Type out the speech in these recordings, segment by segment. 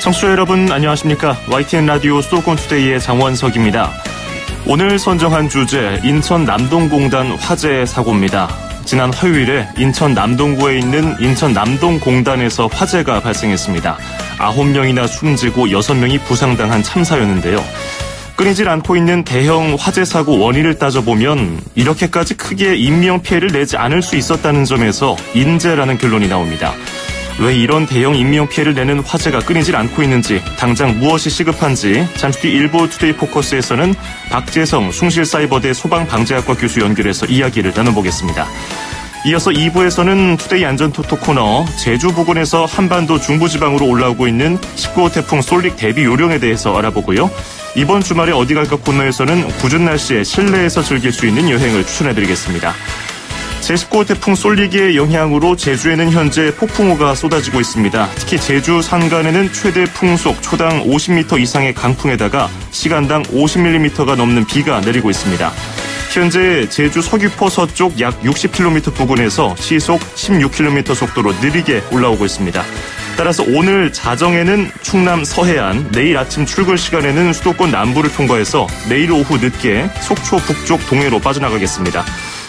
청취자 여러분 안녕하십니까? YTN 라디오 수도권 투데이의 장원석입니다. 오늘 선정한 주제 인천 남동공단 화재 사고입니다. 지난 화요일에 인천 남동구에 있는 인천 남동공단에서 화재가 발생했습니다. 9명이나 숨지고 6명이 부상당한 참사였는데요. 끊이질 않고 있는 대형 화재 사고 원인을 따져보면 이렇게까지 크게 인명피해를 내지 않을 수 있었다는 점에서 인재라는 결론이 나옵니다. 왜 이런 대형 인명피해를 내는 화재가 끊이질 않고 있는지, 당장 무엇이 시급한지 잠시 뒤 일부 투데이 포커스에서는 박재성 숭실사이버대 소방방재학과 교수 연결해서 이야기를 나눠보겠습니다. 이어서 2부에서는 투데이 안전토토 코너, 제주 부근에서 한반도 중부지방으로 올라오고 있는 19호 태풍 솔릭 대비 요령에 대해서 알아보고요. 이번 주말에 어디 갈까 코너에서는 궂은 날씨에 실내에서 즐길 수 있는 여행을 추천해드리겠습니다. 제19호 태풍 솔릭의 영향으로 제주에는 현재 폭풍우가 쏟아지고 있습니다. 특히 제주 산간에는 최대 풍속 초당 50m 이상의 강풍에다가 시간당 50mm가 넘는 비가 내리고 있습니다. 현재 제주 서귀포 서쪽 약 60km 부근에서 시속 16km 속도로 느리게 올라오고 있습니다. 따라서 오늘 자정에는 충남 서해안, 내일 아침 출근 시간에는 수도권 남부를 통과해서 내일 오후 늦게 속초 북쪽 동해로 빠져나가겠습니다.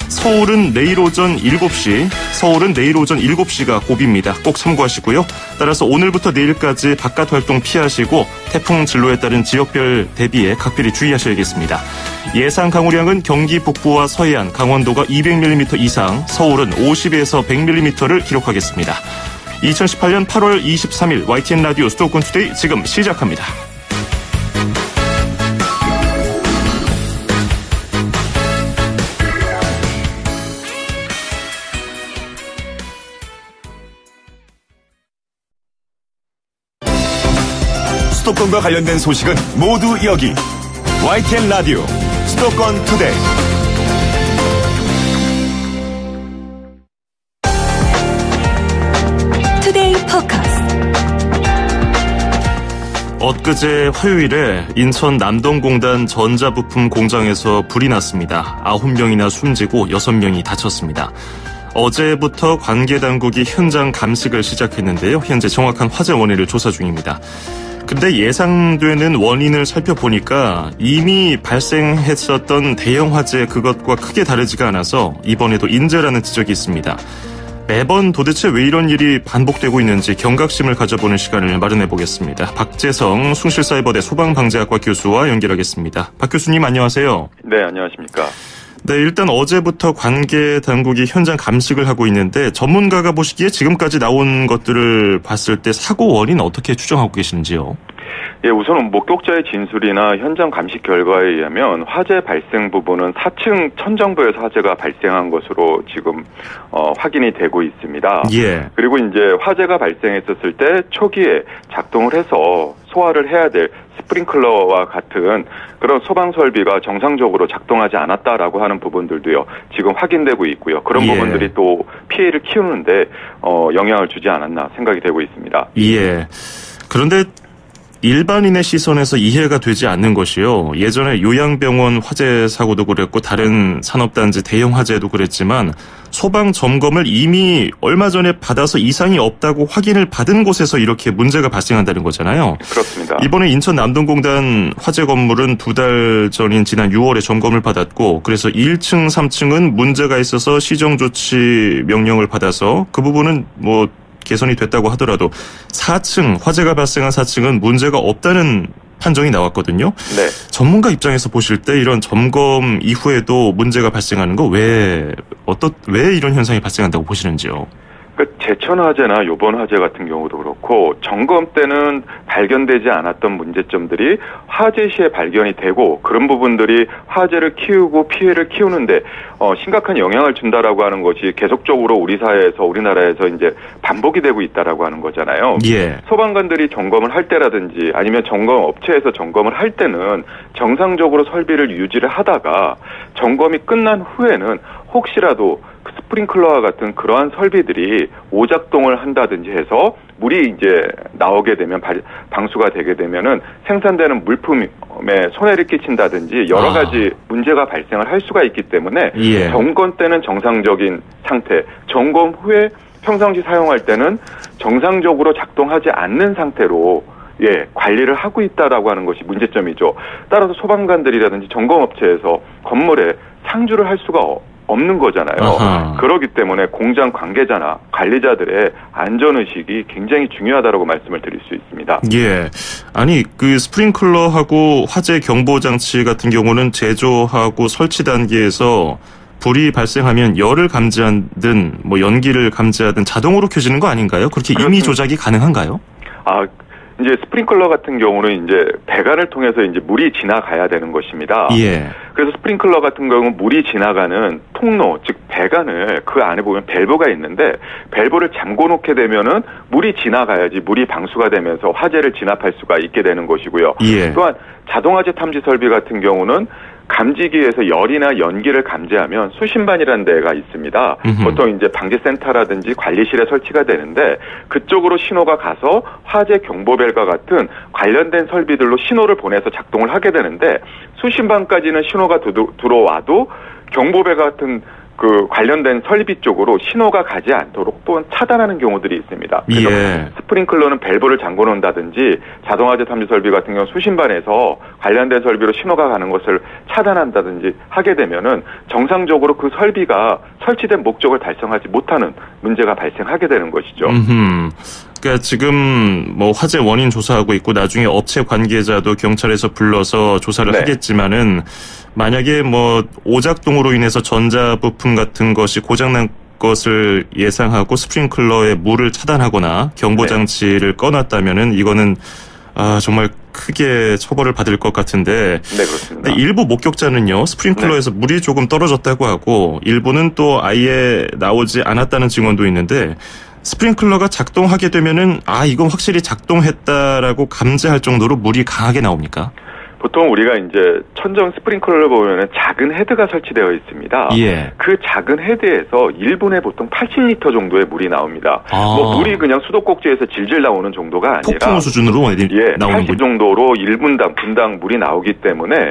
서울은 내일 오전 7시가 고비입니다. 꼭 참고하시고요. 따라서 오늘부터 내일까지 바깥 활동 피하시고 태풍 진로에 따른 지역별 대비에 각별히 주의하셔야겠습니다. 예상 강우량은 경기 북부와 서해안, 강원도가 200mm 이상, 서울은 50에서 100mm를 기록하겠습니다. 2018년 8월 23일 YTN 라디오 수도권 투데이 지금 시작합니다. 수도권과 관련된 소식은 모두 여기 YTN 라디오 수도권 투데이. 투데이 포커스. 엊그제 화요일에 인천 남동공단 전자부품 공장에서 불이 났습니다. 9명이나 숨지고 6명이 다쳤습니다. 어제부터 관계당국이 현장 감식을 시작했는데요. 현재 정확한 화재 원인을 조사 중입니다. 근데 예상되는 원인을 살펴보니까 이미 발생했었던 대형 화재 그것과 크게 다르지가 않아서 이번에도 인재라는 지적이 있습니다. 매번 도대체 왜 이런 일이 반복되고 있는지 경각심을 가져보는 시간을 마련해 보겠습니다. 박재성 숭실사이버대 소방방재학과 교수와 연결하겠습니다. 박 교수님 안녕하세요. 네, 안녕하십니까. 네, 일단 어제부터 관계 당국이 현장 감식을 하고 있는데 전문가가 보시기에 지금까지 나온 것들을 봤을 때 사고 원인 어떻게 추정하고 계시는지요? 예, 우선은 목격자의 진술이나 현장 감식 결과에 의하면 화재 발생 부분은 4층 천정부에서 화재가 발생한 것으로 지금 확인이 되고 있습니다. 예. 그리고 이제 화재가 발생했었을 때 초기에 작동을 해서 소화를 해야 될 스프링클러와 같은 그런 소방 설비가 정상적으로 작동하지 않았다라고 하는 부분들도요 지금 확인되고 있고요. 그런 부분들이 또 피해를 키우는데 영향을 주지 않았나 생각이 되고 있습니다. 예. 그런데 일반인의 시선에서 이해가 되지 않는 것이요. 예전에 요양병원 화재 사고도 그랬고 다른 산업단지 대형 화재도 그랬지만 소방 점검을 이미 얼마 전에 받아서 이상이 없다고 확인을 받은 곳에서 이렇게 문제가 발생한다는 거잖아요. 그렇습니다. 이번에 인천 남동공단 화재 건물은 2달 전인 지난 6월에 점검을 받았고 그래서 1층, 3층은 문제가 있어서 시정조치 명령을 받아서 그 부분은 개선이 됐다고 하더라도 4층, 화재가 발생한 4층은 문제가 없다는 판정이 나왔거든요. 네. 전문가 입장에서 보실 때 이런 점검 이후에도 문제가 발생하는 거 왜 이런 현상이 발생한다고 보시는지요? 제천 화재나 이번 화재 같은 경우도 그렇고 점검 때는 발견되지 않았던 문제점들이 화재 시에 발견이 되고 그런 부분들이 화재를 키우고 피해를 키우는데 심각한 영향을 준다라고 하는 것이 계속적으로 우리 사회에서 우리나라에서 이제 반복이 되고 있다라고 하는 거잖아요. 예. 소방관들이 점검을 할 때라든지 아니면 점검 업체에서 점검을 할 때는 정상적으로 설비를 유지를 하다가 점검이 끝난 후에는 혹시라도 스프링클러와 같은 그러한 설비들이 오작동을 한다든지 해서 물이 이제 나오게 되면 방수가 되게 되면은 생산되는 물품에 손해를 끼친다든지 여러 가지 문제가 발생을 할 수가 있기 때문에 점검 때는 정상적인 상태, 점검 후에 평상시 사용할 때는 정상적으로 작동하지 않는 상태로 관리를 하고 있다라고 하는 것이 문제점이죠. 따라서 소방관들이라든지 점검업체에서 건물에 상주를 할 수가 없는 거잖아요. 아하. 그렇기 때문에 공장 관계자나 관리자들의 안전의식이 굉장히 중요하다고 말씀을 드릴 수 있습니다. 예. 아니, 그 스프링클러하고 화재 경보 장치 같은 경우는 제조하고 설치 단계에서 불이 발생하면 열을 감지하든 뭐 연기를 감지하든 자동으로 켜지는 거 아닌가요? 그렇게 임의 조작이 가능한가요? 이제 스프링클러 같은 경우는 이제 배관을 통해서 이제 물이 지나가야 되는 것입니다. 예. 그래서 스프링클러 같은 경우는 물이 지나가는 통로, 즉 배관을 그 안에 보면 밸브가 있는데 밸브를 잠궈 놓게 되면은 물이 지나가야지 물이 방수가 되면서 화재를 진압할 수가 있게 되는 것이고요. 예. 또한 자동화재 탐지 설비 같은 경우는 감지기에서 열이나 연기를 감지하면 수신반이라는 데가 있습니다. 보통 이제 방지센터라든지 관리실에 설치가 되는데 그쪽으로 신호가 가서 화재 경보벨과 같은 관련된 설비들로 신호를 보내서 작동을 하게 되는데 수신반까지는 신호가 들어와도 경보벨 같은 그 관련된 설비 쪽으로 신호가 가지 않도록 또한 차단하는 경우들이 있습니다. 그래서 스프링클러는 밸브를 잠궈 놓는다든지 자동화재 탐지 설비 같은 경우 수신반에서 관련된 설비로 신호가 가는 것을 차단한다든지 하게 되면은 정상적으로 그 설비가 설치된 목적을 달성하지 못하는 문제가 발생하게 되는 것이죠. 그러니까 지금 뭐 화재 원인 조사하고 있고 나중에 업체 관계자도 경찰에서 불러서 조사를 하겠지만은 만약에 뭐 오작동으로 인해서 전자부품 같은 것이 고장난 것을 예상하고 스프링클러에 물을 차단하거나 경보장치를 꺼놨다면은 이거는 정말 크게 처벌을 받을 것 같은데. 네, 그렇습니다. 일부 목격자는요, 스프링클러에서 물이 조금 떨어졌다고 하고 일부는 또 아예 나오지 않았다는 증언도 있는데 스프링클러가 작동하게 되면은 이건 확실히 작동했다라고 감지할 정도로 물이 강하게 나옵니까? 보통 우리가 이제 천정 스프링클러를 보면은 작은 헤드가 설치되어 있습니다. 예. 그 작은 헤드에서 1분에 보통 80리터 정도의 물이 나옵니다. 뭐 물이 그냥 수도꼭지에서 질질 나오는 정도가 아니라 폭풍 수준으로 나오는 80 정도로 1분당 물이 나오기 때문에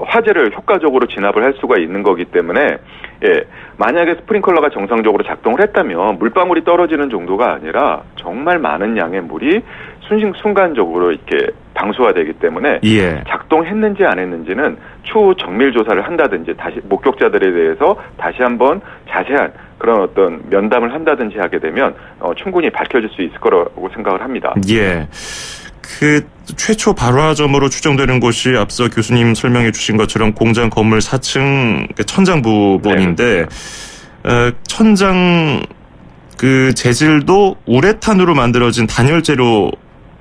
화재를 효과적으로 진압을 할 수가 있는 거기 때문에 만약에 스프링클러가 정상적으로 작동을 했다면 물방울이 떨어지는 정도가 아니라 정말 많은 양의 물이 순간적으로 이렇게 방수가 되기 때문에 작동했는지 안 했는지는 추후 정밀 조사를 한다든지 다시 목격자들에 대해서 다시 한번 자세한 그런 어떤 면담을 한다든지 하게 되면 충분히 밝혀질 수 있을 거라고 생각을 합니다. 예. 그 최초 발화점으로 추정되는 곳이 앞서 교수님 설명해 주신 것처럼 공장 건물 4층 천장 부분인데 천장 그 재질도 우레탄으로 만들어진 단열재로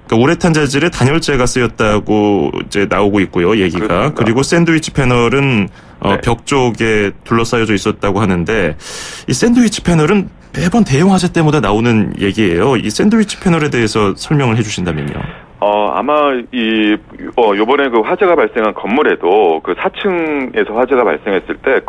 그러니까 우레탄 재질의 단열재가 쓰였다고 이제 나오고 있고요, 얘기가. 그렇습니다. 그리고 샌드위치 패널은 벽 쪽에 둘러싸여져 있었다고 하는데 이 샌드위치 패널은 매번 대형 화재 때마다 나오는 얘기예요. 이 샌드위치 패널에 대해서 설명을 해주신다면요. 아마 요번에 그 화재가 발생한 건물에도 그 4층에서 화재가 발생했을 때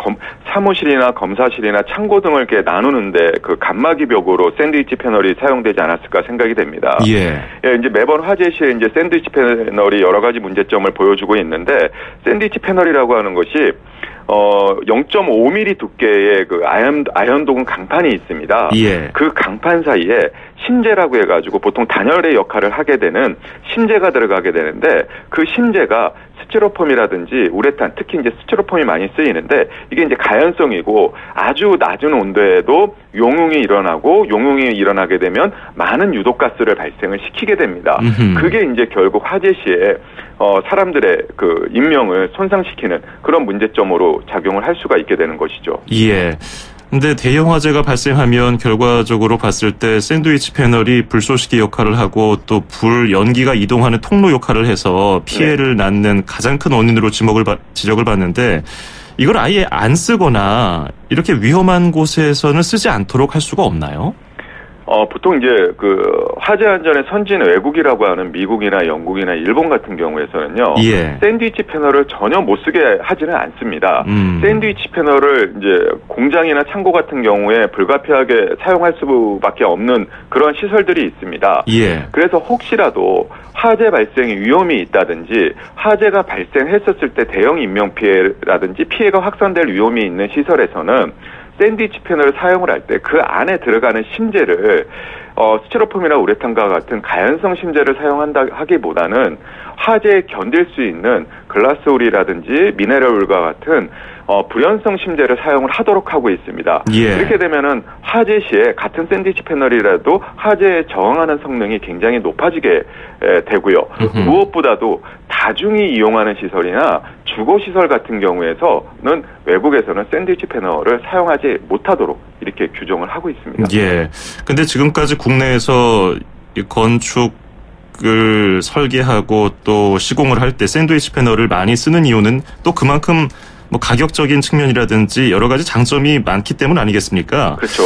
사무실이나 검사실이나 창고 등을 이렇게 나누는데 그 칸막이 벽으로 샌드위치 패널이 사용되지 않았을까 생각이 됩니다. 이제 매번 화재 시에 이제 샌드위치 패널이 여러 가지 문제점을 보여주고 있는데 샌드위치 패널이라고 하는 것이 0.5mm 두께의 그 아연도금 강판이 있습니다. 그 강판 사이에 심재라고 해가지고 보통 단열의 역할을 하게 되는 심재가 들어가게 되는데 그 심재가 스티로폼이라든지 우레탄, 특히 이제 스티로폼이 많이 쓰이는데 이게 이제 가연성이고 아주 낮은 온도에도 용융이 일어나게 되면 많은 유독가스를 발생을 시키게 됩니다. 그게 이제 결국 화재 시에 사람들의 그 인명을 손상시키는 그런 문제점으로 작용을 할 수가 있게 되는 것이죠. 근데 대형 화재가 발생하면 결과적으로 봤을 때 샌드위치 패널이 불쏘시개 역할을 하고 또 불 연기가 이동하는 통로 역할을 해서 피해를 낳는 가장 큰 원인으로 지적을 받는데 이걸 아예 안 쓰거나 이렇게 위험한 곳에서는 쓰지 않도록 할 수가 없나요? 보통 이제 그 화재 안전의 선진 외국이라고 하는 미국이나 영국이나 일본 같은 경우에서는요. 샌드위치 패널을 전혀 못 쓰게 하지는 않습니다. 샌드위치 패널을 이제 공장이나 창고 같은 경우에 불가피하게 사용할 수밖에 없는 그런 시설들이 있습니다. 그래서 혹시라도 화재 발생의 위험이 있다든지 화재가 발생했었을 때 대형 인명피해라든지 피해가 확산될 위험이 있는 시설에서는 샌드위치 패널을 사용을 할 때 그 안에 들어가는 심재를 스티로폼이나 우레탄과 같은 가연성 심재를 사용한다 하기보다는 화재에 견딜 수 있는 글라스홀이라든지 미네랄울과 같은 불연성 심재를 사용을 하도록 하고 있습니다. 예. 그렇게 되면은 화재 시에 같은 샌드위치 패널이라도 화재에 저항하는 성능이 굉장히 높아지게 되고요. 무엇보다도 다중이 이용하는 시설이나 주거 시설 같은 경우에서는 외국에서는 샌드위치 패널을 사용하지 못하도록 이렇게 규정을 하고 있습니다. 예. 근데 지금까지 국내에서 이 건축을 설계하고 또 시공을 할 때 샌드위치 패널을 많이 쓰는 이유는 또 그만큼 뭐 가격적인 측면이라든지 여러 가지 장점이 많기 때문 아니겠습니까? 그렇죠.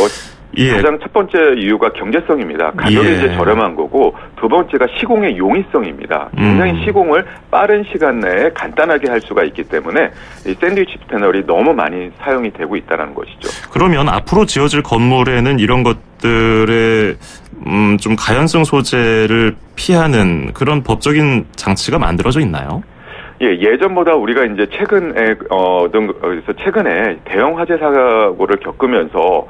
예. 가장 첫 번째 이유가 경제성입니다. 가격이 예. 이제 저렴한 거고, 두 번째가 시공의 용이성입니다. 굉장히 시공을 빠른 시간 내에 간단하게 할 수가 있기 때문에 이 샌드위치 패널이 너무 많이 사용이 되고 있다는 것이죠. 그러면 앞으로 지어질 건물에는 이런 것들의 좀 가연성 소재를 피하는 그런 법적인 장치가 만들어져 있나요? 예, 예전보다 우리가 이제 최근에 대형 화재 사고를 겪으면서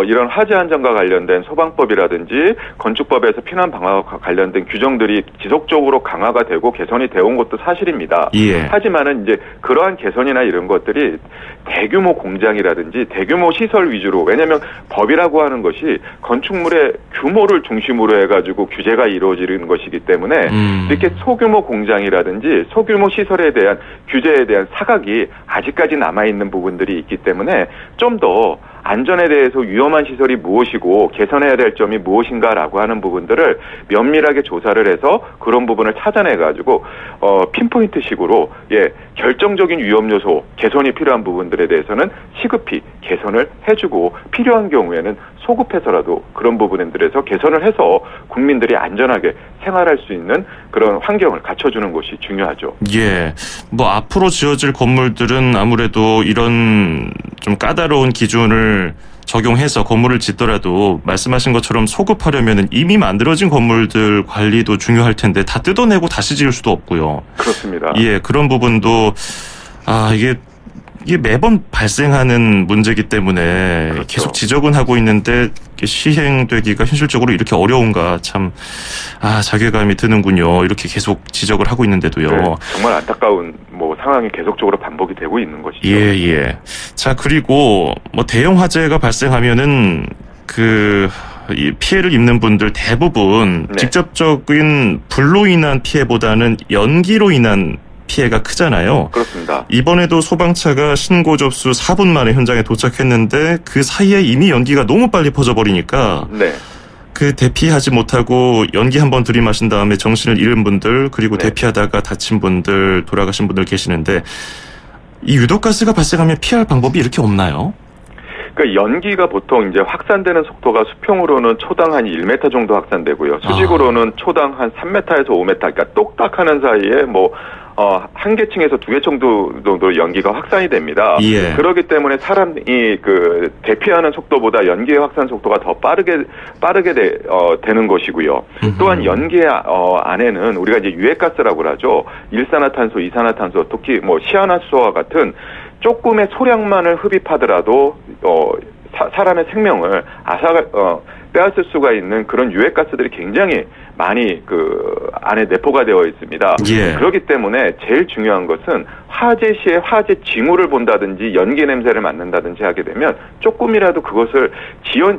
이런 화재 안전과 관련된 소방법이라든지 건축법에서 피난 방화와 관련된 규정들이 지속적으로 강화가 되고 개선이 되어 온 것도 사실입니다. 예. 하지만은 이제 그러한 개선이나 이런 것들이 대규모 공장이라든지 대규모 시설 위주로, 왜냐하면 법이라고 하는 것이 건축물의 규모를 중심으로 해가지고 규제가 이루어지는 것이기 때문에 이렇게 소규모 공장이라든지 소규모 시설에 대한 규제에 대한 사각이 아직까지 남아있는 부분들이 있기 때문에 좀 더 안전에 대해서 위험한 시설이 무엇이고 개선해야 될 점이 무엇인가라고 하는 부분들을 면밀하게 조사를 해서 그런 부분을 찾아내가지고 핀포인트식으로 결정적인 위험 요소 개선이 필요한 부분들에 대해서는 시급히 개선을 해주고, 필요한 경우에는 소급해서라도 그런 부분들에서 개선을 해서 국민들이 안전하게 생활할 수 있는 그런 환경을 갖춰주는 것이 중요하죠. 예. 뭐 앞으로 지어질 건물들은 아무래도 이런 좀 까다로운 기준을 적용해서 건물을 짓더라도 말씀하신 것처럼 소급하려면 이미 만들어진 건물들 관리도 중요할 텐데 다 뜯어내고 다시 지을 수도 없고요. 그렇습니다. 예, 그런 부분도 이게 매번 발생하는 문제이기 때문에 그렇죠. 계속 지적은 하고 있는데 시행되기가 현실적으로 이렇게 어려운가 참 자괴감이 드는군요. 이렇게 계속 지적을 하고 있는데도요. 네, 정말 안타까운 상황이 계속적으로 반복이 되고 있는 것이죠. 예. 자, 그리고 대형 화재가 발생하면은 이 피해를 입는 분들 대부분 네. 직접적인 불로 인한 피해보다는 연기로 인한 피해가 크잖아요. 그렇습니다. 이번에도 소방차가 신고 접수 4분 만에 현장에 도착했는데 그 사이에 이미 연기가 너무 빨리 퍼져버리니까 네. 대피하지 못하고 연기 한번 들이마신 다음에 정신을 잃은 분들, 그리고 네. 대피하다가 다친 분들, 돌아가신 분들 계시는데 이 유독가스가 발생하면 피할 방법이 이렇게 없나요? 그러니까 연기가 보통 이제 확산되는 속도가 수평으로는 초당 한 1m 정도 확산되고요. 수직으로는 초당 한 3m에서 5m. 그러니까 똑딱하는 사이에 한 개층에서 두 개 정도 연기가 확산이 됩니다. 예. 그렇기 때문에 사람이 대피하는 속도보다 연기의 확산 속도가 더 빠르게 되는 것이고요. 또한 연기의 안에는 우리가 이제 유해가스라고 하죠. 일산화탄소, 이산화탄소, 특히 시아나수소와 같은 조금의 소량만을 흡입하더라도 사람의 생명을 빼앗을 수가 있는 그런 유해가스들이 굉장히 많이 안에 내포가 되어 있습니다. 예. 그렇기 때문에 제일 중요한 것은 화재 시에 화재 징후를 본다든지 연기 냄새를 맡는다든지 하게 되면 조금이라도 그것을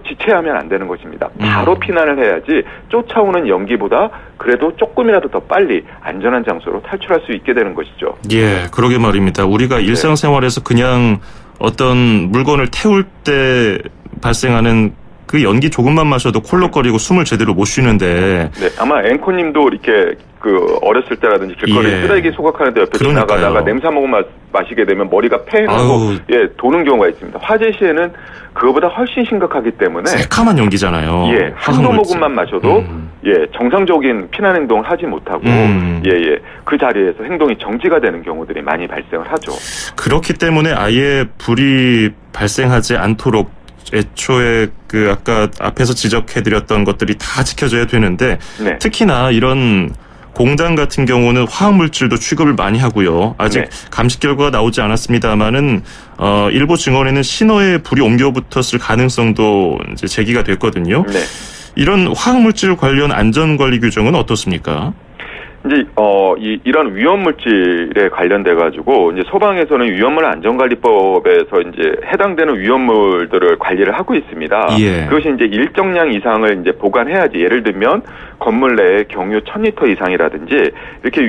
지체하면 안 되는 것입니다. 바로 피난을 해야지 쫓아오는 연기보다 그래도 조금이라도 더 빨리 안전한 장소로 탈출할 수 있게 되는 것이죠. 예, 그러게 말입니다. 우리가 일상생활에서 그냥 어떤 물건을 태울 때 발생하는 그 연기 조금만 마셔도 콜록거리고 숨을 제대로 못 쉬는데. 네, 아마 앵커님도 이렇게 어렸을 때라든지 길거리 예. 쓰레기 소각하는데 옆에 그러니까요. 지나가다가 냄새 한 모금 마시게 되면 머리가 팽하고 도는 경우가 있습니다. 화재 시에는 그거보다 훨씬 심각하기 때문에 새카만 연기잖아요. 예, 한두 모금만 마셔도 정상적인 피난 행동을 하지 못하고 그 자리에서 행동이 정지가 되는 경우들이 많이 발생을 하죠. 그렇기 때문에 아예 불이 발생하지 않도록 애초에 아까 앞에서 지적해드렸던 것들이 다 지켜져야 되는데 네. 특히나 이런 공단 같은 경우는 화학물질도 취급을 많이 하고요. 아직 네. 감식 결과가 나오지 않았습니다만은 일부 증언에는 신호에 불이 옮겨 붙었을 가능성도 이제 제기가 됐거든요. 네. 이런 화학물질 관련 안전관리 규정은 어떻습니까? 이제 이런 위험물질에 관련돼 가지고 이제 소방에서는 위험물 안전관리법에서 이제 해당되는 위험물들을 관리를 하고 있습니다. 예. 그것이 이제 일정량 이상을 이제 보관해야지. 예를 들면 건물 내에 경유 1000리터 이상이라든지 이렇게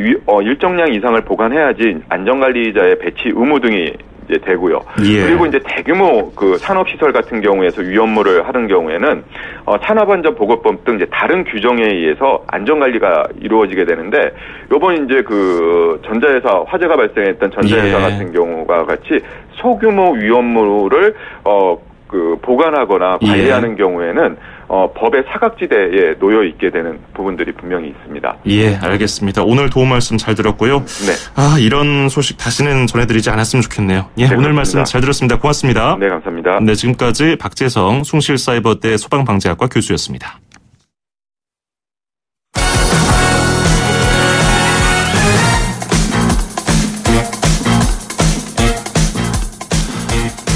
일정량 이상을 보관해야지 안전관리자의 배치 의무 등이 이제 되고요. 예. 그리고 이제 대규모 그 산업시설 같은 경우에서 위험물을 하는 경우에는 산업안전보건법 등 이제 다른 규정에 의해서 안전관리가 이루어지게 되는데 요번 이제 그 전자회사 화재가 발생했던 전자회사 예. 같은 경우가 같이 소규모 위험물을 보관하거나 관리하는 경우에는 법의 사각지대에 놓여 있게 되는 부분들이 분명히 있습니다. 예, 알겠습니다. 오늘 도움 말씀 잘 들었고요. 네. 이런 소식 다시는 전해드리지 않았으면 좋겠네요. 예, 네, 오늘 그렇습니다. 말씀 잘 들었습니다. 고맙습니다. 네, 감사합니다. 네, 지금까지 박재성 숭실사이버대 소방방재학과 교수였습니다.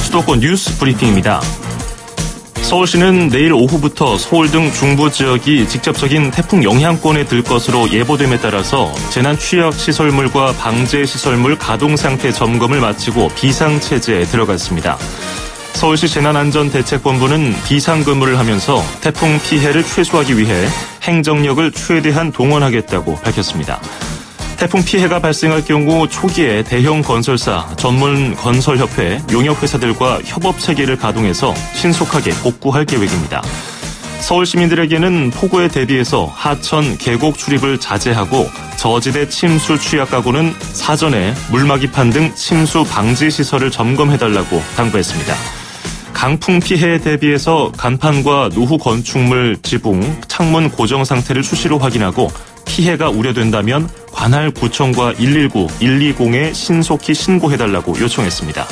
수도권 뉴스 브리핑입니다. 서울시는 내일 오후부터 서울 등 중부 지역이 직접적인 태풍 영향권에 들 것으로 예보됨에 따라서 재난 취약 시설물과 방제 시설물 가동 상태 점검을 마치고 비상체제에 들어갔습니다. 서울시 재난안전대책본부는 비상근무를 하면서 태풍 피해를 최소화하기 위해 행정력을 최대한 동원하겠다고 밝혔습니다. 태풍 피해가 발생할 경우 초기에 대형 건설사, 전문 건설협회, 용역회사들과 협업체계를 가동해서 신속하게 복구할 계획입니다. 서울 시민들에게는 폭우에 대비해서 하천, 계곡 출입을 자제하고 저지대 침수 취약 가구는 사전에 물막이판 등 침수 방지 시설을 점검해달라고 당부했습니다. 강풍 피해에 대비해서 간판과 노후 건축물 지붕, 창문 고정 상태를 수시로 확인하고 피해가 우려된다면 관할 구청과 119, 120에 신속히 신고해달라고 요청했습니다.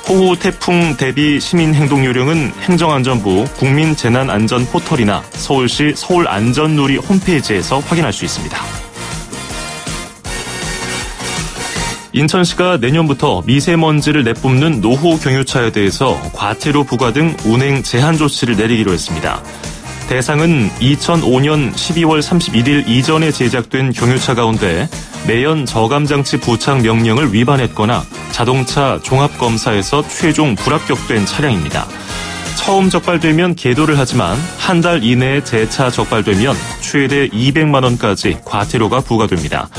호우 태풍 대비 시민행동요령은 행정안전부 국민재난안전포털이나 서울시 서울안전누리 홈페이지에서 확인할 수 있습니다. 인천시가 내년부터 미세먼지를 내뿜는 노후 경유차에 대해서 과태료 부과 등 운행 제한 조치를 내리기로 했습니다. 대상은 2005년 12월 31일 이전에 제작된 경유차 가운데 매연 저감장치 부착 명령을 위반했거나 자동차 종합검사에서 최종 불합격된 차량입니다. 처음 적발되면 계도를 하지만 한 달 이내에 재차 적발되면 최대 200만 원까지 과태료가 부과됩니다.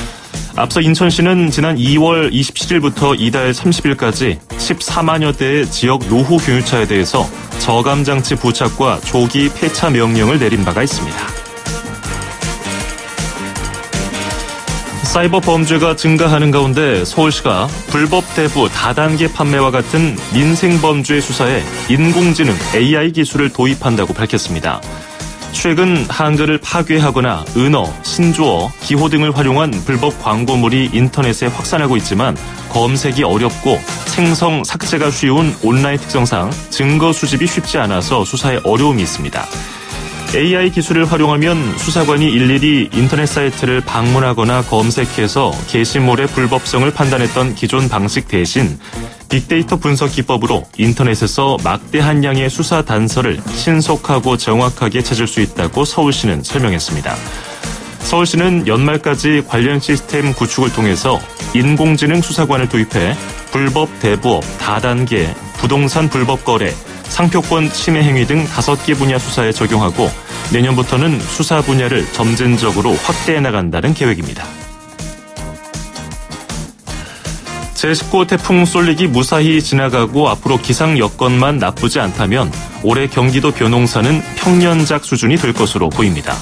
앞서 인천시는 지난 2월 27일부터 이달 30일까지 14만여 대의 지역 노후 경유차에 대해서 저감장치 부착과 조기 폐차 명령을 내린 바가 있습니다. 사이버 범죄가 증가하는 가운데 서울시가 불법 대부 다단계 판매와 같은 민생범죄 수사에 인공지능 AI 기술을 도입한다고 밝혔습니다. 최근 한글을 파괴하거나 은어, 신조어, 기호 등을 활용한 불법 광고물이 인터넷에 확산하고 있지만 검색이 어렵고 생성, 삭제가 쉬운 온라인 특성상 증거 수집이 쉽지 않아서 수사에 어려움이 있습니다. AI 기술을 활용하면 수사관이 일일이 인터넷 사이트를 방문하거나 검색해서 게시물의 불법성을 판단했던 기존 방식 대신 빅데이터 분석 기법으로 인터넷에서 막대한 양의 수사 단서를 신속하고 정확하게 찾을 수 있다고 서울시는 설명했습니다. 서울시는 연말까지 관련 시스템 구축을 통해서 인공지능 수사관을 도입해 불법 대부업, 다단계, 부동산 불법 거래, 상표권 침해 행위 등 5개 분야 수사에 적용하고 내년부터는 수사 분야를 점진적으로 확대해 나간다는 계획입니다. 제19 태풍 쏠릭이 무사히 지나가고 앞으로 기상 여건만 나쁘지 않다면 올해 경기도 벼농사는 평년작 수준이 될 것으로 보입니다.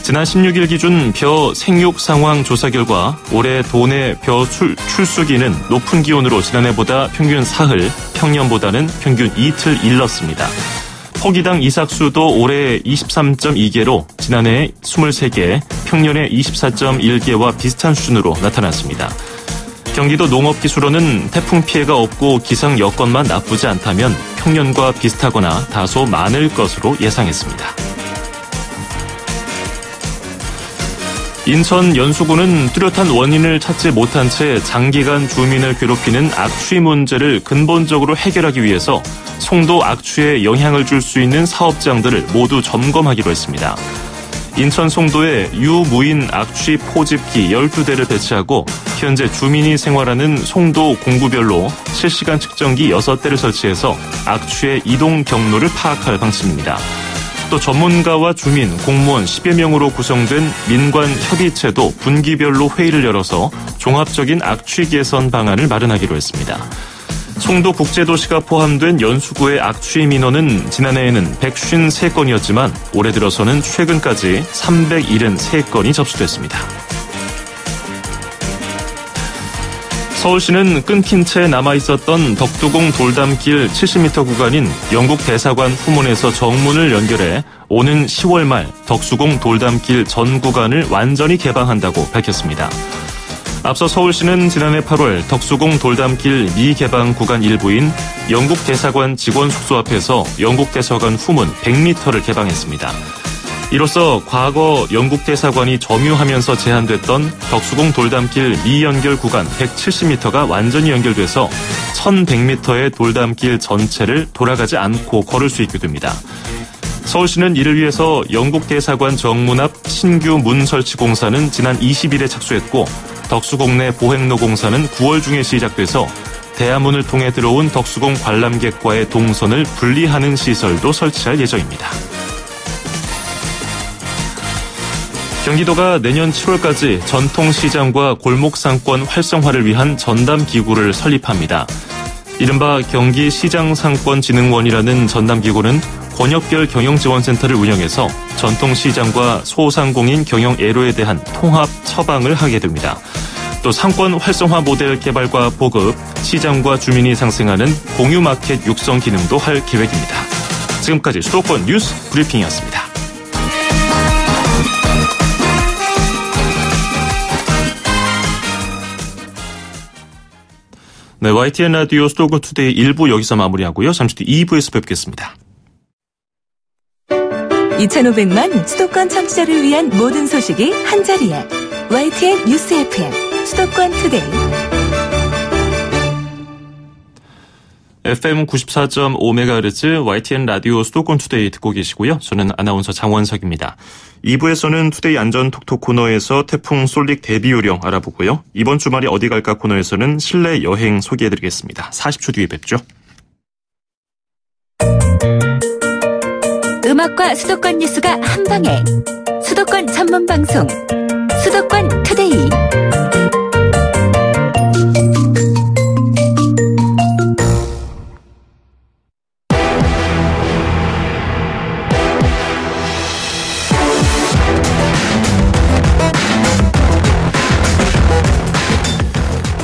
지난 16일 기준 벼 생육 상황 조사 결과 올해 도내 벼 출수기는 높은 기온으로 지난해보다 평균 사흘, 평년보다는 평균 이틀 일렀습니다. 포기당 이삭수도 올해 23.2개로 지난해 23개, 평년의 24.1개와 비슷한 수준으로 나타났습니다. 경기도 농업기술원은 태풍 피해가 없고 기상 여건만 나쁘지 않다면 평년과 비슷하거나 다소 많을 것으로 예상했습니다. 인천 연수구는 뚜렷한 원인을 찾지 못한 채 장기간 주민을 괴롭히는 악취 문제를 근본적으로 해결하기 위해서 송도 악취에 영향을 줄 수 있는 사업장들을 모두 점검하기로 했습니다. 인천 송도에 유무인 악취 포집기 12대를 배치하고 현재 주민이 생활하는 송도 공구별로 실시간 측정기 6대를 설치해서 악취의 이동 경로를 파악할 방침입니다. 또 전문가와 주민, 공무원 10여 명으로 구성된 민관 협의체도 분기별로 회의를 열어서 종합적인 악취 개선 방안을 마련하기로 했습니다. 송도 국제도시가 포함된 연수구의 악취 민원은 지난해에는 153건이었지만 올해 들어서는 최근까지 373건이 접수됐습니다. 서울시는 끊긴 채 남아있었던 덕두공 돌담길 70m 구간인 영국 대사관 후문에서 정문을 연결해 오는 10월 말 덕수공 돌담길 전 구간을 완전히 개방한다고 밝혔습니다. 앞서 서울시는 지난해 8월 덕수공 돌담길 미개방 구간 일부인 영국 대사관 직원 숙소 앞에서 영국 대사관 후문 100m를 개방했습니다. 이로써 과거 영국 대사관이 점유하면서 제한됐던 덕수공 돌담길 미연결 구간 170m가 완전히 연결돼서 1100m의 돌담길 전체를 돌아가지 않고 걸을 수 있게 됩니다. 서울시는 이를 위해서 영국 대사관 정문 앞 신규 문 설치 공사는 지난 20일에 착수했고 덕수공 내 보행로 공사는 9월 중에 시작돼서 대야문을 통해 들어온 덕수공 관람객과의 동선을 분리하는 시설도 설치할 예정입니다. 경기도가 내년 7월까지 전통시장과 골목상권 활성화를 위한 전담기구를 설립합니다. 이른바 경기시장상권진흥원이라는 전담기구는 권역별 경영지원센터를 운영해서 전통시장과 소상공인 경영 애로에 대한 통합 처방을 하게 됩니다. 또 상권 활성화 모델 개발과 보급, 시장과 주민이 상생하는 공유마켓 육성 기능도 할 계획입니다. 지금까지 수도권 뉴스 브리핑이었습니다. 네, YTN 라디오 수도권 투데이 1부 여기서 마무리하고요. 잠시 뒤 2부에서 뵙겠습니다. 2,500만 수도권 청취자를 위한 모든 소식이 한자리에 YTN 뉴스 FM 수도권 투데이 FM 94.5MHz YTN 라디오 수도권 투데이 듣고 계시고요. 저는 아나운서 장원석입니다. 2부에서는 투데이 안전톡톡 코너에서 태풍 쏠릭 대비 요령 알아보고요. 이번 주말에 어디 갈까 코너에서는 실내 여행 소개해드리겠습니다. 40초 뒤에 뵙죠. 음악과 수도권 뉴스가 한방에 수도권 전문 방송 수도권 투데이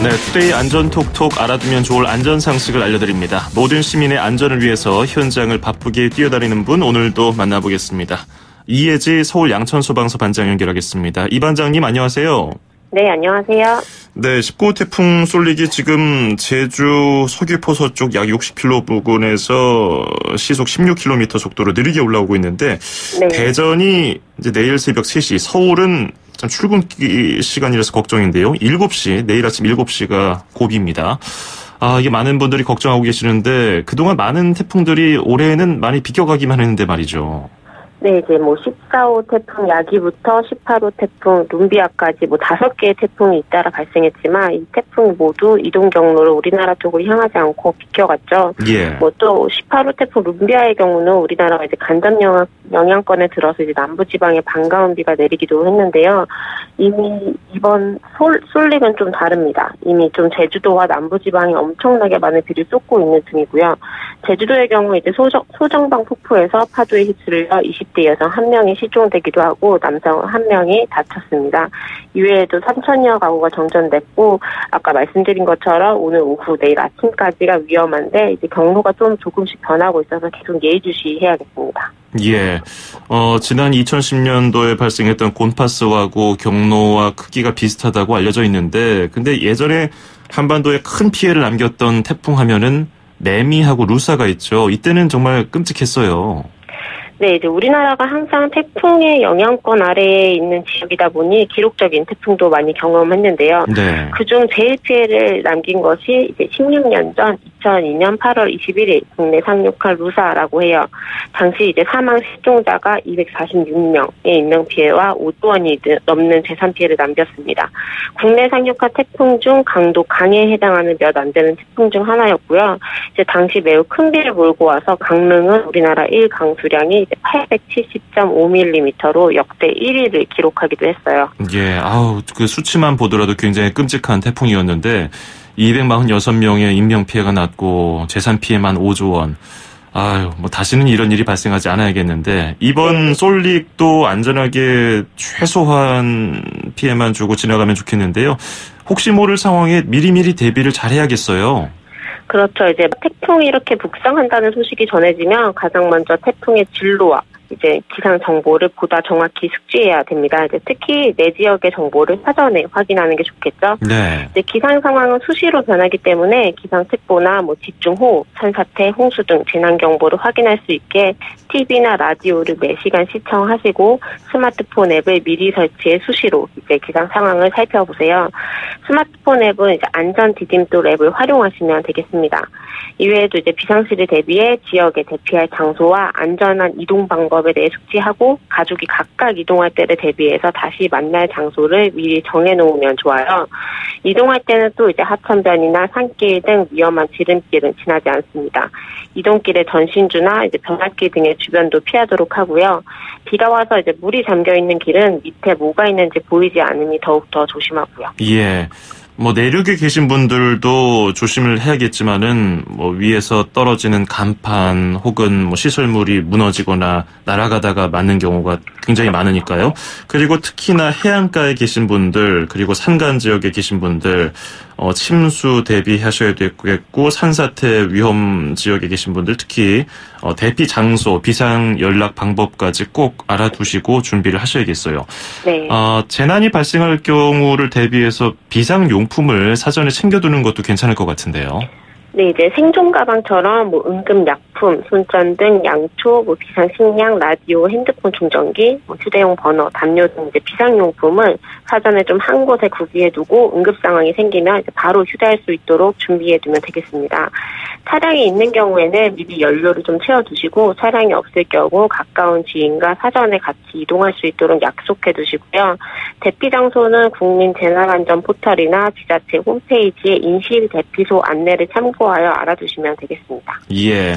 네, 투데이 안전톡톡 알아두면 좋을 안전상식을 알려드립니다. 모든 시민의 안전을 위해서 현장을 바쁘게 뛰어다니는 분 오늘도 만나보겠습니다. 이혜지 서울 양천소방서 반장 연결하겠습니다. 이 반장님 안녕하세요. 네, 안녕하세요. 네, 19호 태풍 쏠릭이 지금 제주 서귀포 서쪽 약 60km 부근에서 시속 16km 속도로 느리게 올라오고 있는데 네. 대전이 이제 내일 새벽 3시, 서울은 참 출근길 시간이라서 걱정인데요. 7시, 내일 아침 7시가 고비입니다. 이게 많은 분들이 걱정하고 계시는데 그동안 많은 태풍들이 올해는 많이 비껴가기만 했는데 말이죠. 네, 이제 14호 태풍 야기부터 18호 태풍 룸비아까지 5개의 태풍이 잇따라 발생했지만 이 태풍이 모두 이동 경로를 우리나라 쪽으로 향하지 않고 비껴갔죠. 예. 또 18호 태풍 룸비아의 경우는 우리나라가 이제 간접 영향권에 들어서 이제 남부 지방에 반가운 비가 내리기도 했는데요. 이미 이번 쏠릭은 좀 다릅니다. 이미 좀 제주도와 남부 지방에 엄청나게 많은 비를 쏟고 있는 중이고요. 제주도의 경우 이제 소정방 폭포에서 파도에 휩쓸려 20대 여성 1명이 실종되기도 하고 남성 1명이 다쳤습니다. 이외에도 3천여 가구가 정전됐고 아까 말씀드린 것처럼 오늘 오후 내일 아침까지가 위험한데 이제 경로가 좀 조금씩 변하고 있어서 계속 예의주시해야겠습니다. 예. 지난 2010년도에 발생했던 곤파스하고 경로와 크기가 비슷하다고 알려져 있는데 근데 예전에 한반도에 큰 피해를 남겼던 태풍 하면은 매미하고 루사가 있죠. 이때는 정말 끔찍했어요. 네, 이제 우리나라가 항상 태풍의 영향권 아래에 있는 지역이다 보니 기록적인 태풍도 많이 경험했는데요. 네. 그중 제일 피해를 남긴 것이 이제 16년 전 2002년 8월 21일 국내 상륙한 루사라고 해요. 당시 이제 사망 실종자가 246명의 인명 피해와 5조 원이 넘는 재산 피해를 남겼습니다. 국내 상륙한 태풍 중 강도 강에 해당하는 몇 안 되는 태풍 중 하나였고요. 이제 당시 매우 큰 비를 몰고 와서 강릉은 우리나라 1강수량이 870.5mm로 역대 1위를 기록하기도 했어요. 예, 그 수치만 보더라도 굉장히 끔찍한 태풍이었는데 246명의 인명피해가 났고 재산 피해만 5조 원. 뭐 다시는 이런 일이 발생하지 않아야겠는데 이번 솔릭도 안전하게 최소한 피해만 주고 지나가면 좋겠는데요. 혹시 모를 상황에 미리미리 대비를 잘해야겠어요. 그렇죠. 이제 태풍이 이렇게 북상한다는 소식이 전해지면 가장 먼저 태풍의 진로와 이제 기상 정보를 보다 정확히 숙지해야 됩니다. 이제 특히 내 지역의 정보를 사전에 확인하는 게 좋겠죠. 네. 이제 기상 상황은 수시로 변하기 때문에 기상특보나 집중호우, 산사태, 홍수 등 재난 경보를 확인할 수 있게 TV나 라디오를 매시간 시청하시고 스마트폰 앱을 미리 설치해 수시로 이제 기상 상황을 살펴보세요. 스마트폰 앱은 이제 안전 디딤돌 앱을 활용하시면 되겠습니다. 이외에도 이제 비상시를 대비해 지역에 대피할 장소와 안전한 이동 방법에 대해 숙지하고 가족이 각각 이동할 때를 대비해서 다시 만날 장소를 미리 정해놓으면 좋아요. 이동할 때는 또 이제 하천변이나 산길 등 위험한 지름길은 지나지 않습니다. 이동길의 전신주나 이제 변압길 등의 주변도 피하도록 하고요. 비가 와서 이제 물이 잠겨 있는 길은 밑에 뭐가 있는지 보이지 않으니 더욱 더 조심하고요. 예. 내륙에 계신 분들도 조심을 해야겠지만은, 위에서 떨어지는 간판 혹은 시설물이 무너지거나 날아가다가 맞는 경우가 굉장히 많으니까요. 그리고 특히나 해안가에 계신 분들, 그리고 산간 지역에 계신 분들, 침수 대비하셔야 되겠고, 산사태 위험 지역에 계신 분들, 특히, 대피 장소, 비상 연락 방법까지 꼭 알아두시고 준비를 하셔야겠어요. 네. 재난이 발생할 경우를 대비해서 비상용품을 사전에 챙겨두는 것도 괜찮을 것 같은데요. 네, 이제 생존 가방처럼 응급약품, 손전등, 양초, 비상식량, 라디오, 핸드폰 충전기, 휴대용 버너, 담요 등 이제 비상용품을 사전에 좀 한 곳에 구비해두고 응급 상황이 생기면 이제 바로 휴대할 수 있도록 준비해두면 되겠습니다. 차량이 있는 경우에는 미리 연료를 좀 채워두시고 차량이 없을 경우 가까운 지인과 사전에 같이 이동할 수 있도록 약속해두시고요. 대피 장소는 국민재난안전 포털이나 지자체 홈페이지의 인실 대피소 안내를 참고하여 알아두시면 되겠습니다. 예.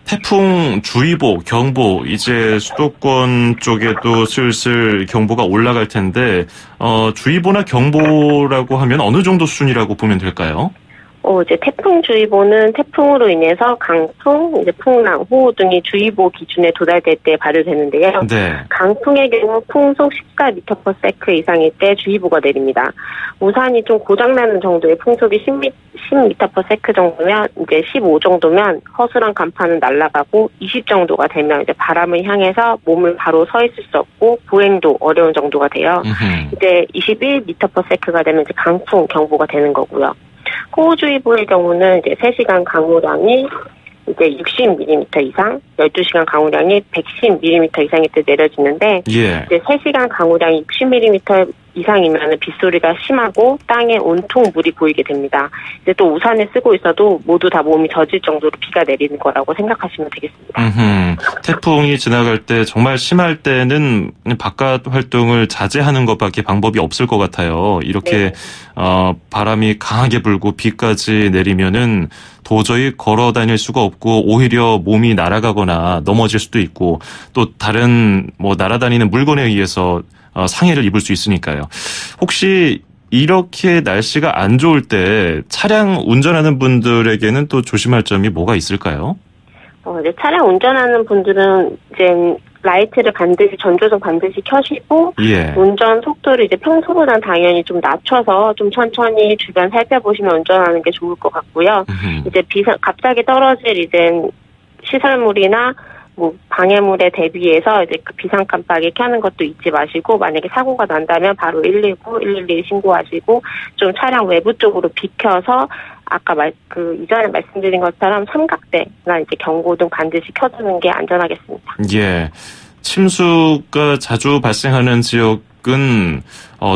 태풍 주의보, 경보, 이제 수도권 쪽에도 슬슬 경보가 올라갈 텐데, 주의보나 경보라고 하면 어느 정도 수준이라고 보면 될까요? 이제 태풍주의보는 태풍으로 인해서 강풍, 이제 풍랑, 호우 등이 주의보 기준에 도달될 때 발효되는데요. 네. 강풍의 경우 풍속 14m/s 이상일 때 주의보가 내립니다. 우산이 좀 고장나는 정도의 풍속이 10m/s 정도면, 이제 15 정도면 허술한 간판은 날아가고 20 정도가 되면 이제 바람을 향해서 몸을 바로 서 있을 수 없고 보행도 어려운 정도가 돼요. 이제 21m/s가 되면 이제 강풍 경보가 되는 거고요. 호우주의보의 경우는 이제 3시간 강우량이 이제 60mm 이상, 12시간 강우량이 110mm 이상일 때 내려지는데, 예. 이제 3시간 강우량이 60mm 이상이면 빗소리가 심하고 땅에 온통 물이 보이게 됩니다. 이제 또 우산을 쓰고 있어도 모두 다 몸이 젖을 정도로 비가 내리는 거라고 생각하시면 되겠습니다. 태풍이 지나갈 때 정말 심할 때는 바깥 활동을 자제하는 것밖에 방법이 없을 것 같아요. 이렇게 네. 바람이 강하게 불고 비까지 내리면은 도저히 걸어 다닐 수가 없고 오히려 몸이 날아가거나 넘어질 수도 있고 또 다른 날아다니는 물건에 의해서 상해를 입을 수 있으니까요. 혹시 이렇게 날씨가 안 좋을 때 차량 운전하는 분들에게는 또 조심할 점이 뭐가 있을까요? 이제 차량 운전하는 분들은 이제 라이트를 반드시 전조등 반드시 켜시고 예. 운전 속도를 이제 평소보다는 당연히 좀 낮춰서 좀 천천히 주변 살펴보시면 운전하는 게 좋을 것 같고요. 이제 갑자기 떨어질 이제 시설물이나 뭐 방해물에 대비해서 이제 그 비상 깜빡이 켜는 것도 잊지 마시고 만약에 사고가 난다면 바로 119, 112 신고하시고 좀 차량 외부 쪽으로 비켜서 아까 이전에 말씀드린 것처럼 삼각대나 이제 경고등 반드시 켜두는 게 안전하겠습니다. 예. 침수가 자주 발생하는 지역은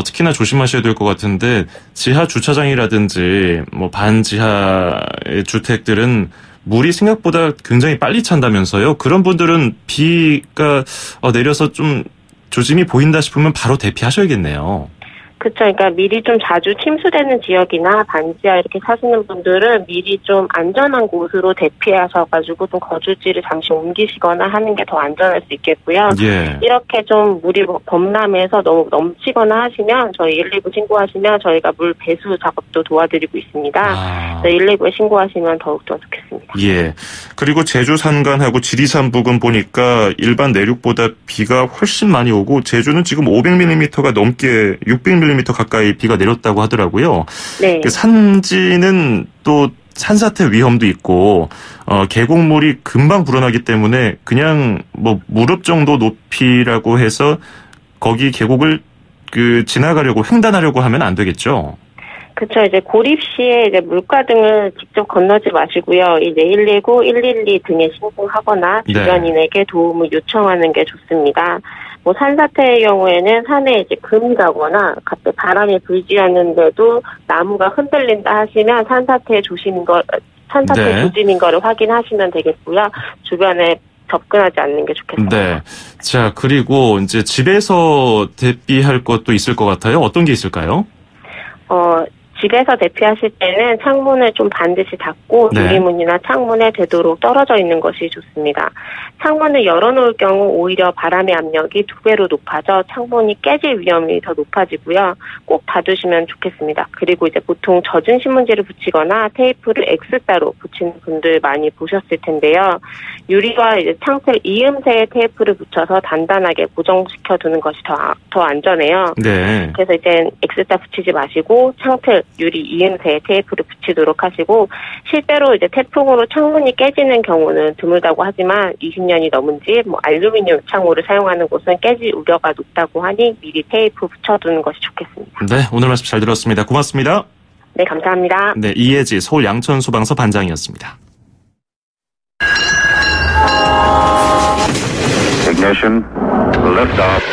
특히나 조심하셔야 될 것 같은데 지하 주차장이라든지 뭐 반지하의 주택들은 물이 생각보다 굉장히 빨리 찬다면서요. 그런 분들은 비가 내려서 좀 조짐이 보인다 싶으면 바로 대피하셔야겠네요. 그렇죠. 그러니까 미리 좀 자주 침수되는 지역이나 반지하 이렇게 사시는 분들은 미리 좀 안전한 곳으로 대피하셔가지고 좀 거주지를 잠시 옮기시거나 하는 게 더 안전할 수 있겠고요. 예. 이렇게 좀 물이 범람해서 너무 넘치거나 하시면 저희 119 신고하시면 저희가 물 배수 작업도 도와드리고 있습니다. 119에 신고하시면 더욱더 좋겠습니다. 예. 그리고 제주 산간하고 지리산 부근 보니까 일반 내륙보다 비가 훨씬 많이 오고 제주는 지금 500mm가 넘게 600mm 가까이 비가 내렸다고 하더라고요. 네. 산지는 또 산사태 위험도 있고 계곡물이 금방 불어나기 때문에 그냥 뭐 무릎 정도 높이라고 해서 거기 계곡을 지나가려고 횡단하려고 하면 안 되겠죠. 그렇죠. 이제 고립 시에 이제 물가 등을 직접 건너지 마시고요. 이제 119, 112 등에 신고하거나 주변인에게 도움을 요청하는 게 좋습니다. 뭐 산사태의 경우에는 산에 이제 금이 가거나 갑자기 바람이 불지 않는데도 나무가 흔들린다 하시면 산사태 조짐인 거를 확인하시면 되겠고요. 주변에 접근하지 않는 게 좋겠습니다. 네. 자, 그리고 이제 집에서 대피할 것도 있을 것 같아요. 어떤 게 있을까요? 집에서 대피하실 때는 창문을 좀 반드시 닫고 유리문이나 창문에 되도록 떨어져 있는 것이 좋습니다. 창문을 열어놓을 경우 오히려 바람의 압력이 2배로 높아져 창문이 깨질 위험이 더 높아지고요. 꼭 닫으시면 좋겠습니다. 그리고 이제 보통 젖은 신문지를 붙이거나 테이프를 X자로 붙이는 분들 많이 보셨을 텐데요. 유리와 이제 창틀 이음새에 테이프를 붙여서 단단하게 고정시켜 두는 것이 더 안전해요. 네. 그래서 이제 X자 붙이지 마시고 창틀 유리 이음새에 테이프를 붙이도록 하시고 실제로 이제 태풍으로 창문이 깨지는 경우는 드물다고 하지만 20년이 넘은지 뭐 알루미늄 창호를 사용하는 곳은 깨질 우려가 높다고 하니 미리 테이프 붙여두는 것이 좋겠습니다. 네, 오늘 말씀 잘 들었습니다. 고맙습니다. 네, 감사합니다. 네, 이혜지 서울 양천소방서 반장이었습니다. Ignition, lift off.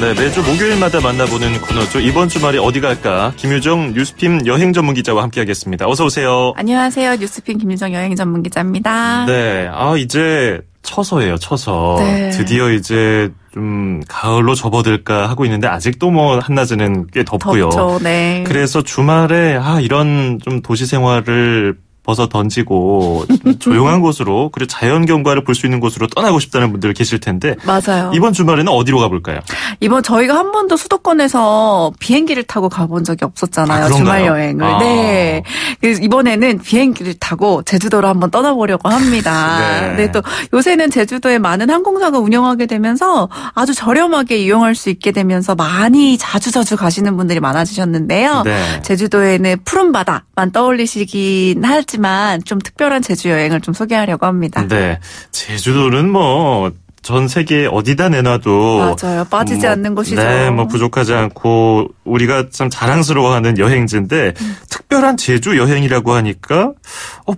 네, 매주 목요일마다 만나보는 코너죠. 이번 주말에 어디 갈까? 김유정 뉴스핌 여행 전문 기자와 함께하겠습니다. 어서 오세요. 안녕하세요. 뉴스핌 김유정 여행 전문 기자입니다. 네, 이제 처서예요. 처서. 네. 드디어 이제 좀 가을로 접어들까 하고 있는데 아직도 뭐 한낮에는 꽤 덥고요. 덥죠. 네. 그래서 주말에 이런 좀 도시 생활을 벗어 던지고 조용한 곳으로 그리고 자연 경관을 볼 수 있는 곳으로 떠나고 싶다는 분들 계실 텐데 맞아요. 이번 주말에는 어디로 가볼까요? 이번 저희가 한 번도 수도권에서 비행기를 타고 가본 적이 없었잖아요. 주말 여행을. 네. 그래서 이번에는 비행기를 타고 제주도로 한번 떠나보려고 합니다. 네. 또 요새는 제주도에 많은 항공사가 운영하게 되면서 아주 저렴하게 이용할 수 있게 되면서 많이 자주 가시는 분들이 많아지셨는데요. 네. 제주도에는 푸른 바다만 떠올리시긴 하지만 좀 특별한 제주 여행을 좀 소개하려고 합니다. 네. 제주도는 뭐 전 세계 어디다 내놔도 맞아요. 빠지지 않는 곳이죠. 네, 뭐 부족하지 않고 우리가 참 자랑스러워하는 여행지인데 특별한 제주 여행이라고 하니까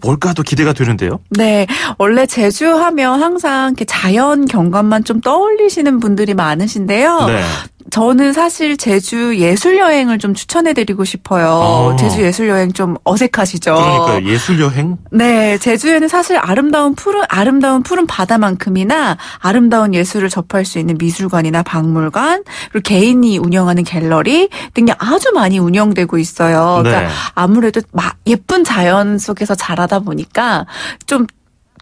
뭘까 또 기대가 되는데요. 네, 원래 제주 하면 항상 이렇게 자연 경관만 좀 떠올리시는 분들이 많으신데요. 네. 저는 사실 제주 예술 여행을 좀 추천해드리고 싶어요. 제주 예술 여행 좀 어색하시죠? 그러니까 예술 여행? 네, 제주에는 사실 아름다운 푸른 바다만큼이나 아름다운 예술을 접할 수 있는 미술관이나 박물관, 그리고 개인이 운영하는 갤러리 등이 아주 많이 운영되고 있어요. 그러니까 아무래도 예쁜 자연 속에서 자라다 보니까 좀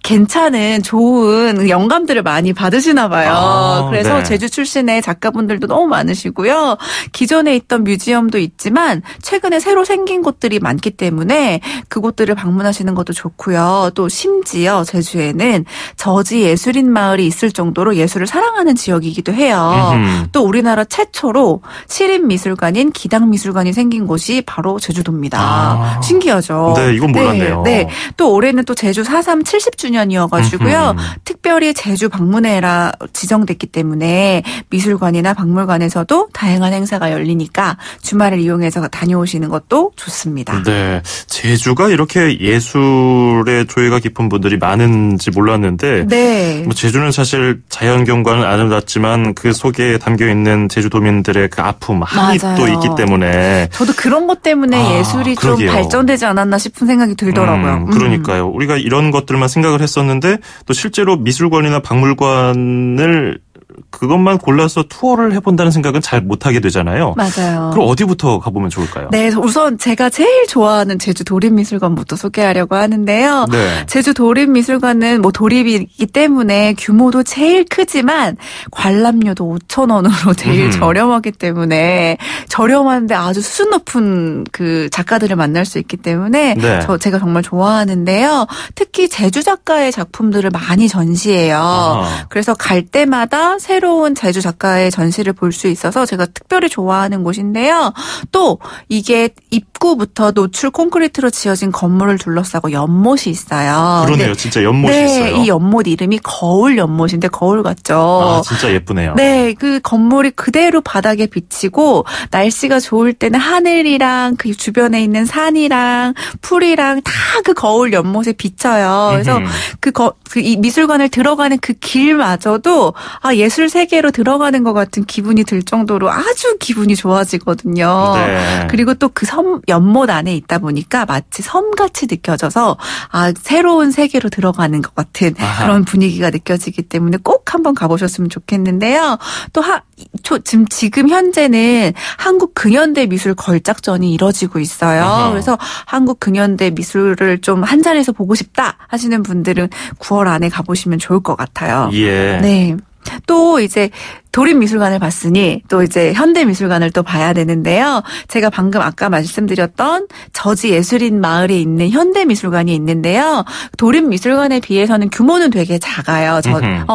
괜찮은 좋은 영감들을 많이 받으시나 봐요. 그래서 네. 제주 출신의 작가분들도 너무 많으시고요. 기존에 있던 뮤지엄도 있지만 최근에 새로 생긴 곳들이 많기 때문에 그곳들을 방문하시는 것도 좋고요. 또 심지어 제주에는 저지 예술인 마을이 있을 정도로 예술을 사랑하는 지역이기도 해요. 또 우리나라 최초로 시립미술관인 기당미술관이 생긴 곳이 바로 제주도입니다. 신기하죠. 네, 이건 몰랐네요. 네. 또 올해는 또 제주 4.3 70주년이어가지고요. 특별히 제주 방문회라 지정됐기 때문에 미술관이나 박물관에서도 다양한 행사가 열리니까 주말을 이용해서 다녀오시는 것도 좋습니다. 네. 제주가 이렇게 예술의 조예가 깊은 분들이 많은지 몰랐는데 네. 뭐 제주는 사실 자연경관은 아름답지만 그 속에 담겨있는 제주도민들의 그 아픔, 한이 또 있기 때문에 저도 그런 것 때문에 예술이 그러게요. 좀 발전되지 않았나 싶은 생각이 들더라고요. 그러니까요. 우리가 이런 것들만 생각을 했었는데 또 실제로 미술관이나 박물관을 그것만 골라서 투어를 해본다는 생각은 잘 못하게 되잖아요. 맞아요. 그럼 어디부터 가보면 좋을까요? 네, 우선 제가 제일 좋아하는 제주 도립미술관부터 소개하려고 하는데요. 네. 제주 도립미술관은 뭐 도립이기 때문에 규모도 제일 크지만 관람료도 5,000원으로 제일 저렴하기 때문에 저렴한데 아주 수준 높은 그 작가들을 만날 수 있기 때문에 네. 제가 정말 좋아하는데요. 특히 제주 작가의 작품들을 많이 전시해요. 그래서 갈 때마다 새로운 제주 작가의 전시를 볼 수 있어서 제가 특별히 좋아하는 곳인데요. 또 이게 입구부터 노출 콘크리트로 지어진 건물을 둘러싸고 연못이 있어요. 그러네요. 네. 진짜 연못이 네, 있어요. 이 연못 이름이 거울 연못인데 거울 같죠. 아, 진짜 예쁘네요. 네, 그 건물이 그대로 바닥에 비치고 날씨가 좋을 때는 하늘이랑 그 주변에 있는 산이랑 풀이랑 다 그 거울 연못에 비쳐요. 그래서 이 미술관을 들어가는 그 길마저도 예술 세계로 들어가는 것 같은 기분이 들 정도로 아주 기분이 좋아지거든요. 네. 그리고 또 그 연못 안에 있다 보니까 마치 섬같이 느껴져서 새로운 세계로 들어가는 것 같은 그런 분위기가 느껴지기 때문에 꼭 한번 가보셨으면 좋겠는데요. 또 지금 현재는 한국 근현대 미술 걸작전이 이뤄지고 있어요. 그래서 한국 근현대 미술을 좀 한 자리에서 보고 싶다 하시는 분들은 9월 안에 가보시면 좋을 것 같아요. 예. 네. 또 이제 도립미술관을 봤으니 또 이제 현대미술관을 또 봐야 되는데요. 제가 방금 아까 말씀드렸던 저지 예술인 마을에 있는 현대미술관이 있는데요. 도립미술관에 비해서는 규모는 되게 작아요.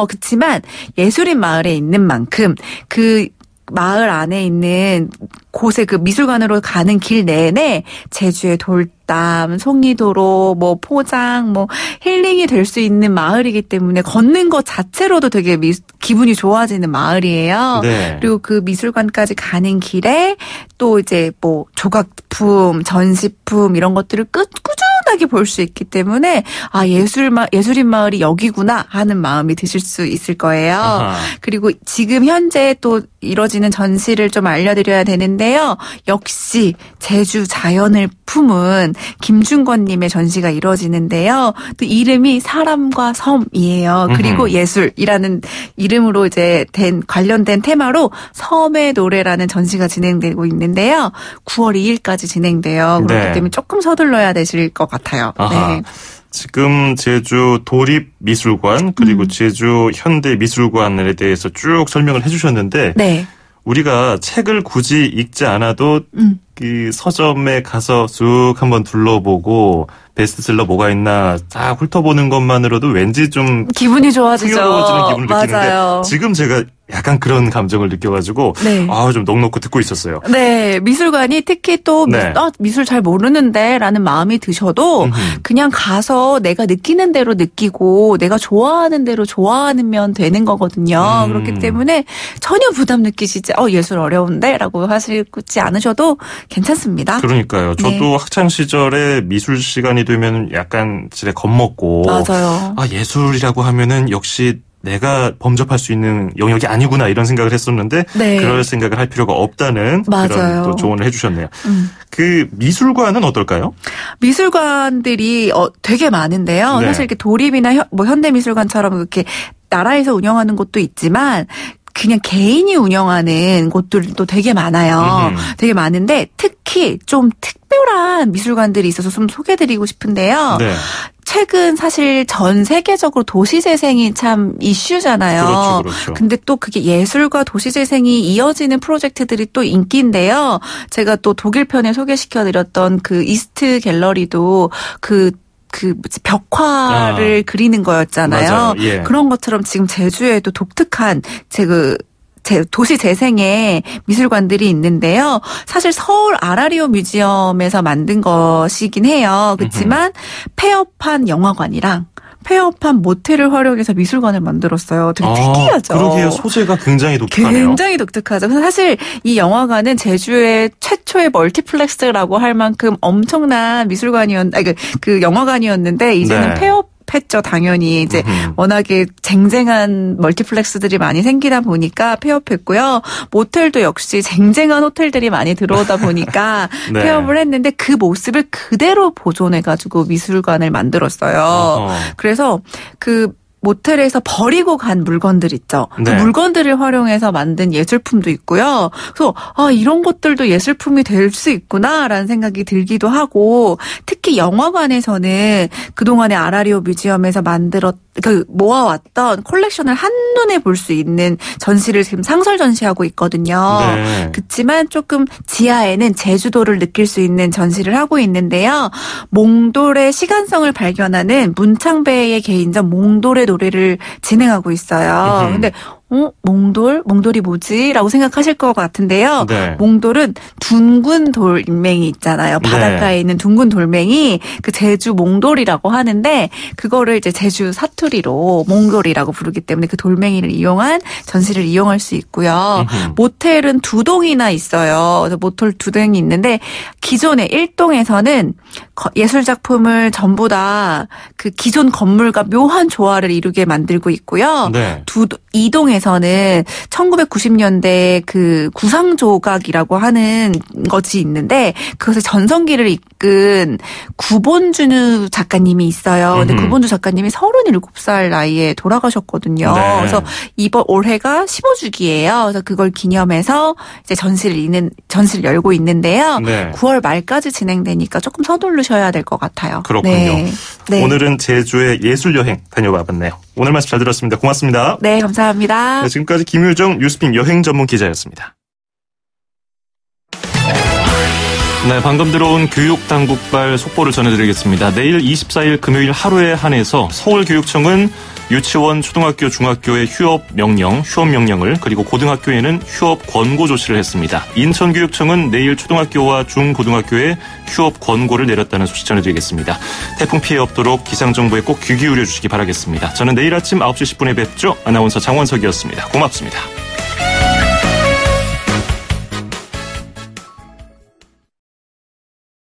그렇지만 예술인 마을에 있는 만큼 그 마을 안에 있는 곳에 그 미술관으로 가는 길 내내 제주의 돌담, 송이도로, 뭐 포장, 뭐 힐링이 될 수 있는 마을이기 때문에 걷는 것 자체로도 되게 기분이 좋아지는 마을이에요. 네. 그리고 그 미술관까지 가는 길에 또 이제 뭐 조각품, 전시품 이런 것들을 꾸준하게 볼 수 있기 때문에 예술인 마을이 여기구나 하는 마음이 드실 수 있을 거예요. 아하. 그리고 지금 현재 또 이뤄지는 전시를 좀 알려드려야 되는데요. 역시 제주 자연을 품은 김준권님의 전시가 이뤄지는데요. 또 이름이 사람과 섬이에요. 그리고 예술이라는 이름으로 이제 관련된 테마로 섬의 노래라는 전시가 진행되고 있는데요. 9월 2일까지 진행돼요. 그렇기 때문에 조금 서둘러야 되실 것 같아요. 네. 지금 제주 도립미술관 그리고 제주 현대미술관에 대해서 쭉 설명을 해주셨는데 네. 우리가 책을 굳이 읽지 않아도 그 서점에 가서 쑥 한번 둘러보고 베스트셀러 뭐가 있나 딱 훑어보는 것만으로도 왠지 좀 기분이 좋아지죠. 풍요로워지는 기분을 맞아요. 느끼는데 지금 제가 약간 그런 감정을 느껴가지고 좀 넋놓고 듣고 있었어요. 네. 미술관이 특히 또 미술 잘 모르는데 라는 마음이 드셔도 그냥 가서 내가 느끼는 대로 느끼고 내가 좋아하는 대로 좋아하면 되는 거거든요. 그렇기 때문에 전혀 부담 느끼시지 예술 어려운데 라고 하시지 않으셔도 괜찮습니다. 그러니까요. 저도 학창시절에 미술 시간이 되면 약간 집에 겁먹고 맞아요. 예술이라고 하면은 역시 내가 범접할 수 있는 영역이 아니구나 이런 생각을 했었는데 그럴 생각을 할 필요가 없다는 그런 또 조언을 해주셨네요. 그 미술관은 어떨까요? 미술관들이 되게 많은데요. 사실 이렇게 도립이나 현대미술관처럼 이렇게 나라에서 운영하는 곳도 있지만 그냥 개인이 운영하는 곳들도 되게 많아요. 되게 많은데 특히 좀 특별한 미술관들이 있어서 좀 소개해드리고 싶은데요. 네. 최근 사실 전 세계적으로 도시재생이 참 이슈잖아요. 그렇죠. 근데 또 그게 예술과 도시재생이 이어지는 프로젝트들이 또 인기인데요. 제가 또 독일 편에 소개시켜드렸던 그 이스트 갤러리도 그 벽화를 그리는 거였잖아요. 맞아요. 예. 그런 것처럼 지금 제주에도 독특한 도시 재생의 미술관들이 있는데요. 사실 서울 아라리오 뮤지엄에서 만든 것이긴 해요. 그렇지만 폐업한 영화관이랑 폐업한 모텔을 활용해서 미술관을 만들었어요. 되게 특이하죠. 그러게요. 소재가 굉장히 독특하네요. 굉장히 독특하죠. 그래서 사실 이 영화관은 제주의 최초의 멀티플렉스라고 할 만큼 엄청난 그 영화관이었는데 이제는 폐업했죠. 당연히 이제 워낙에 쟁쟁한 멀티플렉스들이 많이 생기다 보니까 폐업했고요. 모텔도 역시 쟁쟁한 호텔들이 많이 들어오다 보니까 네. 폐업을 했는데 그 모습을 그대로 보존해가지고 미술관을 만들었어요. 그래서 그 모텔에서 버리고 간 물건들 있죠. 네. 그 물건들을 활용해서 만든 예술품도 있고요. 그래서 이런 것들도 예술품이 될 수 있구나라는 생각이 들기도 하고 특히 영화관에서는 그동안에 아라리오 뮤지엄에서 모아왔던 콜렉션을 한눈에 볼 수 있는 전시를 지금 상설 전시하고 있거든요. 네. 그렇지만 조금 지하에는 제주도를 느낄 수 있는 전시를 하고 있는데요. 몽돌의 시간성을 발견하는 문창배의 개인전 몽돌의 노래를 진행하고 있어요. 근데 몽돌이 뭐지? 라고 생각하실 것 같은데요. 네. 몽돌은 둥근 돌맹이 있잖아요. 바닷가에 있는 둥근 돌멩이, 그 제주 몽돌이라고 하는데, 그거를 이제 제주 사투리로 몽돌이라고 부르기 때문에 그 돌멩이를 이용한 전시를 이용할 수 있고요. 모텔은 2동이나 있어요. 그래서 모텔 2동이 있는데, 기존의 1동에서는 예술작품을 전부 다 그 기존 건물과 묘한 조화를 이루게 만들고 있고요. 네. 2동에서는 1990년대 그 구상조각이라고 하는 것이 있는데 그것의 전성기를 이끈 구본주 작가님이 있어요. 근데 구본주 작가님이 37살 나이에 돌아가셨거든요. 네. 그래서 올해가 15주기예요. 그래서 그걸 기념해서 이제 전시를 열고 있는데요. 네. 9월 말까지 진행되니까 조금 서두르셔야 될 것 같아요. 그렇군요. 네. 오늘은 제주의 예술여행 다녀와봤네요. 오늘 말씀 잘 들었습니다. 고맙습니다. 네, 감사합니다. 네, 지금까지 김효정 뉴스픽 여행 전문 기자였습니다. 네, 방금 들어온 교육당국발 속보를 전해드리겠습니다. 내일 24일 금요일 하루에 한해서 서울교육청은 유치원, 초등학교, 중학교의 휴업 명령을 그리고 고등학교에는 휴업 권고 조치를 했습니다. 인천교육청은 내일 초등학교와 중고등학교에 휴업 권고를 내렸다는 소식 전해드리겠습니다. 태풍 피해 없도록 기상정보에 꼭 귀 기울여 주시기 바라겠습니다. 저는 내일 아침 9시 10분에 뵙죠. 아나운서 장원석이었습니다. 고맙습니다.